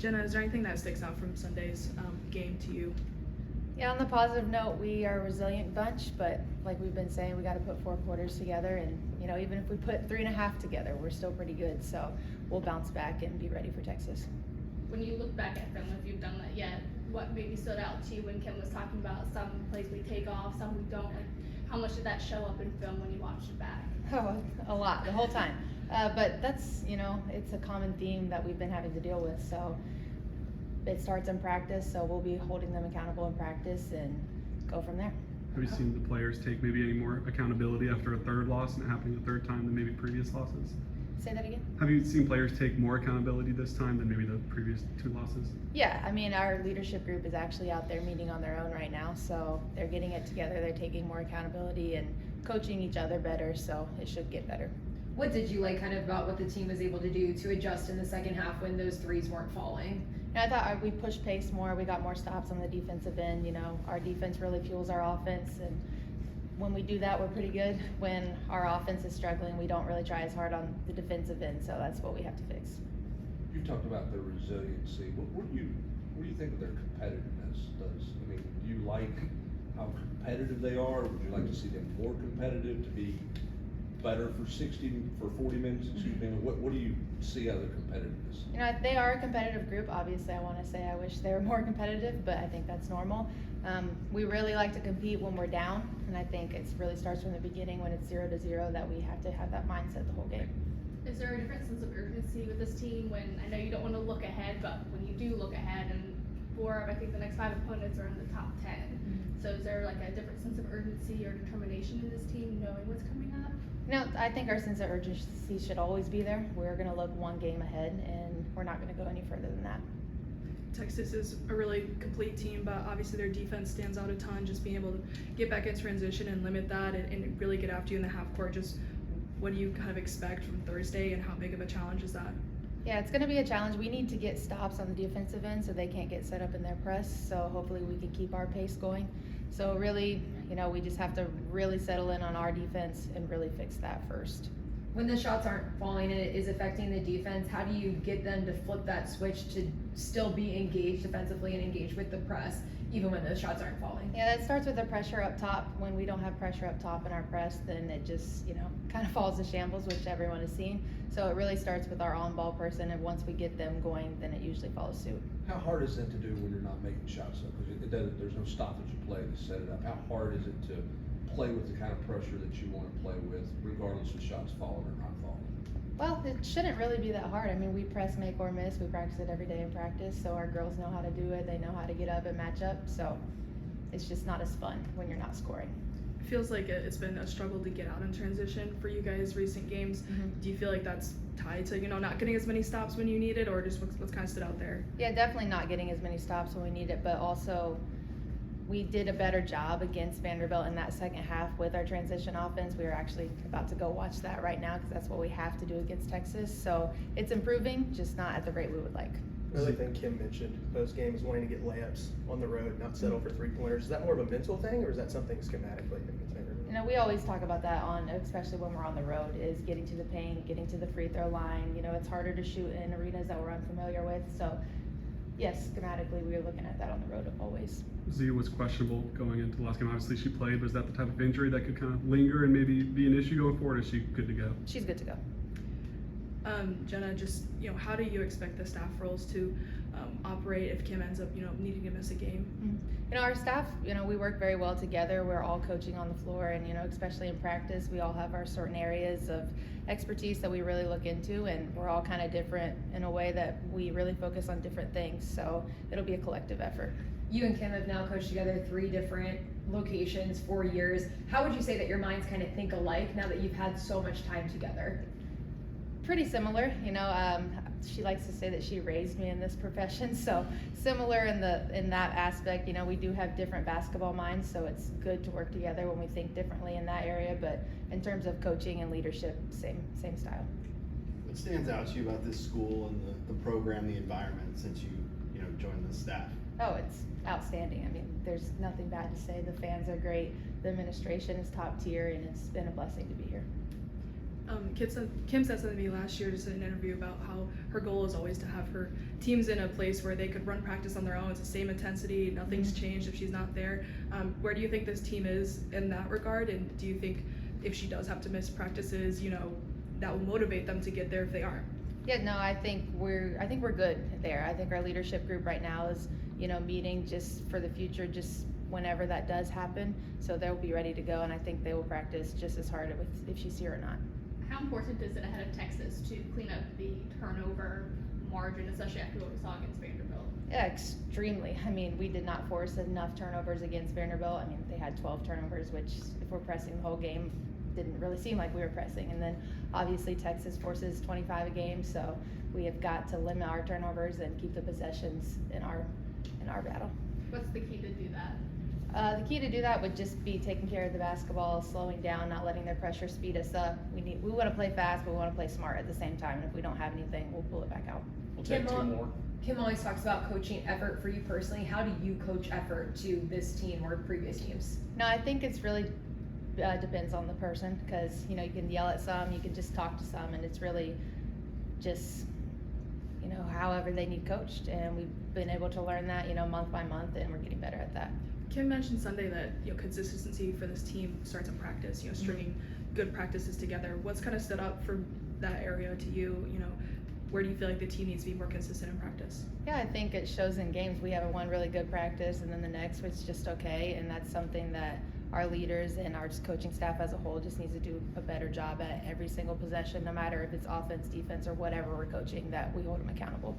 Jenna, is there anything that sticks out from Sunday's game to you? Yeah, on the positive note, we are a resilient bunch, but like we've been saying, we got to put 4 quarters together, and even if we put 3.5 together, we're still pretty good. So we'll bounce back and be ready for Texas. When you look back at film, if you've done that yet, what maybe stood out to you when Kim was talking about some plays we take off, some we don't? Like, how much did that show up in film when you watched it back? Oh, a lot, the whole time. But that's, it's a common theme that we've been having to deal with. So it starts in practice, so we'll be holding them accountable in practice and go from there. Have you seen the players take maybe any more accountability after a third loss and it happening a third time than maybe previous losses? Say that again? Have you seen players take more accountability this time than maybe the previous 2 losses? Yeah, I mean, our leadership group is actually out there meeting on their own right now, so they're getting it together, they're taking more accountability and coaching each other better, so it should get better. What did you like kind of about what the team was able to do to adjust in the second half when those threes weren't falling? And I thought we pushed pace more, we got more stops on the defensive end, our defense really fuels our offense, and when we do that, we're pretty good. When our offense is struggling, we don't really try as hard on the defensive end, so that's what we have to fix. You talked about their resiliency. What do you think of their competitiveness does? I mean, do you like how competitive they are? Would you like to see them more competitive, to be better for 40 minutes? Excuse me. What do you see out of their competitiveness? They are a competitive group. Obviously, I want to say I wish they were more competitive, but I think that's normal. We really like to compete when we're down, and I think it really starts from the beginning when it's 0-0 that we have to have that mindset the whole game. Is there a different sense of urgency with this team when, I know you don't want to look ahead, but when you do look ahead and 4 of, I think, the next 5 opponents are in the top 10. Mm-hmm. So is there like a different sense of urgency or determination in this team knowing what's coming up? I think our sense of urgency should always be there. We're going to look 1 game ahead, and we're not going to go any further than that. Texas is a really complete team, but obviously their defense stands out a ton. Just being able to get back in transition and limit that and really get after you in the half court. Just what do you kind of expect from Thursday, and how big of a challenge is that? Yeah, it's going to be a challenge. We need to get stops on the defensive end so they can't get set up in their press. So hopefully we can keep our pace going. So really, we just have to really settle in on our defense and really fix that first. When the shots aren't falling and it is affecting the defense, how do you get them to flip that switch to still be engaged defensively and engaged with the press, even when those shots aren't falling? Yeah, that starts with the pressure up top. When we don't have pressure up top in our press, then it just, kind of falls to shambles, which everyone has seen. So it really starts with our on-ball person, and once we get them going, then it usually follows suit. How hard is that to do when you're not making shots though? Because there's no stoppage of play to set it up. How hard is it to play with the kind of pressure that you want to play with, regardless of shots falling or not falling? Well, it shouldn't really be that hard. I mean, we press, make, or miss. We practice it every day in practice, so our girls know how to do it. They know how to get up and match up, so it's just not as fun when you're not scoring. It feels like it's been a struggle to get out in transition for you guys recent games. Mm-hmm. Do you feel like that's tied to not getting as many stops when you need it, or just what's kind of stood out there? Yeah, definitely not getting as many stops when we need it, but also we did a better job against Vanderbilt in that second half with our transition offense. We are actually about to go watch that right now because that's what we have to do against Texas. So it's improving, just not at the rate we would like. Another thing Kim mentioned post game is wanting to get layups on the road, not settle for 3-pointers. Is that more of a mental thing, or is that something schematically against Vanderbilt? We always talk about that especially when we're on the road, is getting to the paint, getting to the free throw line. It's harder to shoot in arenas that we're unfamiliar with. So yes, schematically, we are looking at that on the road always. Zia was questionable going into the last game. Obviously she played. Was that the type of injury that could kind of linger and maybe be an issue going forward, or is she good to go? She's good to go. Jenna, just how do you expect the staff roles to operate if Kim ends up needing to miss a game? Mm-hmm. Our staff, we work very well together. We're all coaching on the floor, and especially in practice, we all have our certain areas of expertise that we really look into, and we're all kind of different in a way that we really focus on different things. So it'll be a collective effort. You and Kim have now coached together 3 different locations, 4 years. How would you say that your minds kind of think alike now that you've had so much time together? Pretty similar. She likes to say that she raised me in this profession, so similar in that aspect. We do have different basketball minds, so it's good to work together when we think differently in that area, but in terms of coaching and leadership, same style. What stands out to you about this school and the program, the environment, since you joined the staff? Oh, it's outstanding. I mean, there's nothing bad to say. The fans are great. The administration is top tier, and it's been a blessing to be here. Kim said something to me last year just in an interview about how her goal is always to have her teams in a place where they could run practice on their own. It's the same intensity, nothing's changed if she's not there. Where do you think this team is in that regard? And do you think if she does have to miss practices, that will motivate them to get there if they aren't? Yeah, no, I think we're good there. I think our leadership group right now is, meeting just for the future, just whenever that does happen. So they'll be ready to go, and I think they will practice just as hard if she's here or not. How important is it ahead of Texas to clean up the turnover margin, especially after what we saw against Vanderbilt? Yeah, extremely. I mean, we did not force enough turnovers against Vanderbilt. I mean, they had 12 turnovers, which if we're pressing the whole game, didn't really seem like we were pressing. And then obviously Texas forces 25 a game, so we have got to limit our turnovers and keep the possessions in our battle. What's the key to do that? The key to do that would just be taking care of the basketball, slowing down, not letting their pressure speed us up. We want to play fast, but we want to play smart at the same time. And if we don't have anything, we'll pull it back out. We'll take two more. Kim always talks about coaching effort for you personally. How do you coach effort to this team or previous teams? No, I think it's really depends on the person, because you can yell at some, you can just talk to some, and it's really just however they need coached. And we've been able to learn that month by month, and we're getting better at that. Kim mentioned Sunday that consistency for this team starts in practice. Stringing good practices together. What's kind of stood up for that area to you? Where do you feel like the team needs to be more consistent in practice? Yeah, I think it shows in games. We have one really good practice, and then the next was just okay, and that's something that our leaders and our coaching staff as a whole just needs to do a better job at every single possession, no matter if it's offense, defense, or whatever we're coaching, that we hold them accountable.